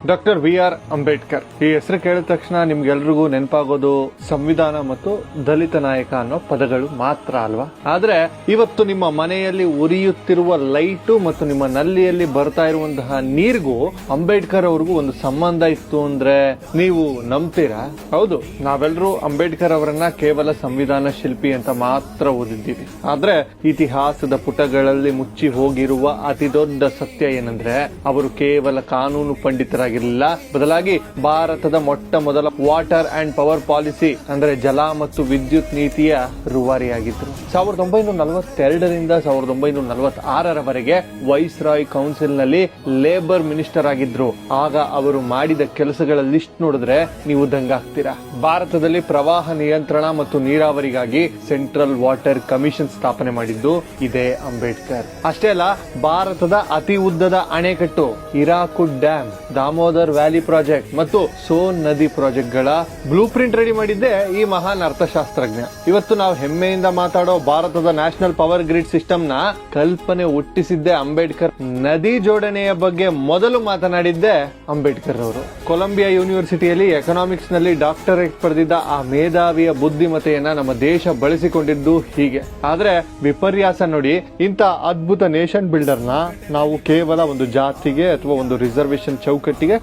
Doctor ವಿ.ಆರ್. Ambedkar ಈ ಹೆಸರು ಕೇಳಿದ ತಕ್ಷಣ ನಿಮ್ಗೆಲ್ರಿಗೂ ನೆನಪಾಗೋದು ಸಂವಿಧಾನ ಮತ್ತು ದಲಿತ ನಾಯಕ ಅನ್ನೋ ಪದಗಳು ಮಾತ್ರ ಅಲ್ವಾ? ಆದ್ರೆ ಇವತ್ತು ನಿಮ್ಮ ಮನೆಯಲ್ಲಿ ಉರಿಯುತ್ತಿರುವ ಲೈಟು ಮತ್ತು ನಿಮ್ಮ ನಲ್ಲಿಯಲ್ಲಿ ಬರ್ತಾ ಇರುವಂತಹ ನೀರಿಗೂ ಅಂಬೇಡ್ಕರ್ ಅವ್ರಿಗೂ ಒಂದು ಸಂಬಂಧ ಇತ್ತು ಅಂದ್ರೆ ನೀವು ನಂಬ್ತೀರಾ? ಹೌದು, ನಾವೆಲ್ಲರೂ ಅಂಬೇಡ್ಕರ್ ಅವರನ್ನ ಕೇವಲ ಸಂವಿಧಾನ ಶಿಲ್ಪಿ ಅಂತ ಮಾತ್ರ ಓದಿದ್ದೀವಿ. ಆದ್ರೆ ಇತಿಹಾಸದ ಪುಟಗಳಲ್ಲಿ ಮುಚ್ಚಿ ಹೋಗಿರುವ ಅತಿ ದೊಡ್ಡ ಸತ್ಯ ಏನಂದ್ರೆ ಅವರು ಕೇವಲ ಕಾನೂನು ಪಂಡಿತರಾಗಿರಲಿಲ್ಲ, ಬದಲಾಗಿ ಭಾರತದ ಮೊಟ್ಟ ಮೊದಲ ವಾಟರ್ ಅಂಡ್ ಪವರ್ ಪಾಲಿಸಿ ಅಂದ್ರೆ ಜಲ ಮತ್ತು ವಿದ್ಯುತ್ ನೀತಿಯ ರೂವಾರಿಯಾಗಿದ್ರು. 1942ರಿಂದ 1946ರವರೆಗೆ ವೈಸ್ ರಾಯ್ ಕೌನ್ಸಿಲ್ ನಲ್ಲಿ ಲೇಬರ್ ಮಿನಿಸ್ಟರ್ ಆಗಿದ್ರು. ಆಗ ಅವರು ಮಾಡಿದ ಕೆಲಸಗಳ ಲಿಸ್ಟ್ ನೋಡಿದ್ರೆ ನೀವು ದಂಗಾಗ್ತೀರಾ. ಭಾರತದಲ್ಲಿ ಪ್ರವಾಹ ನಿಯಂತ್ರಣ ಮತ್ತು ನೀರಾವರಿಗಾಗಿ ಸೆಂಟ್ರಲ್ ವಾಟರ್ ಕಮಿಷನ್ ಸ್ಥಾಪನೆ ಮಾಡಿದ್ದು ಇದೇ ಅಂಬೇಡ್ಕರ್. ಅಷ್ಟೇ ಅಲ್ಲ, ಭಾರತದ ಅತಿ ಉದ್ದದ ಅಣೆಕಟ್ಟು Hirakud dam, Damodar valley project ಮತ್ತು ಸೋನ್ ನದಿ ಪ್ರಾಜೆಕ್ಟ್ ಗಳ ಬ್ಲೂ ಪ್ರಿಂಟ್ ರೆಡಿ ಮಾಡಿದ್ದೆ ಈ ಮಹಾನ್ ಅರ್ಥಶಾಸ್ತ್ರಜ್ಞ. ಇವತ್ತು ನಾವು ಹೆಮ್ಮೆಯಿಂದ ಮಾತಾಡೋ ಭಾರತದ ನ್ಯಾಷನಲ್ ಪವರ್ ಗ್ರಿಡ್ ಸಿಸ್ಟಮ್ ನ ಕಲ್ಪನೆ ಹುಟ್ಟಿಸಿದ್ದೆ ಅಂಬೇಡ್ಕರ್. ನದಿ ಜೋಡಣೆಯ ಬಗ್ಗೆ ಮೊದಲು ಮಾತನಾಡಿದ್ದೆ ಅಂಬೇಡ್ಕರ್ ಅವರು. ಕೊಲಂಬಿಯಾ ಯೂನಿವರ್ಸಿಟಿಯಲ್ಲಿ ಎಕನಾಮಿಕ್ಸ್ ನಲ್ಲಿ ಡಾಕ್ಟರೇಟ್ ಪಡೆದಿದ್ದ ಆ ಮೇಧಾವಿಯ ಬುದ್ಧಿಮತೆಯನ್ನ ನಮ್ಮ ದೇಶ ಬಳಸಿಕೊಂಡಿದ್ದು ಹೀಗೆ. ಆದ್ರೆ ವಿಪರ್ಯಾಸ ನೋಡಿ, ಇಂಥ ಅದ್ಭುತ ನೇಷನ್ ಬಿಲ್ಡರ್ ನ ನಾವು ಕೇವಲ ಒಂದು ಜಾತಿಗೆ ಅಥವಾ ಒಂದು ರಿಸರ್ವೇಶನ್ ಚೌಕಟ್ಟಿಗೆ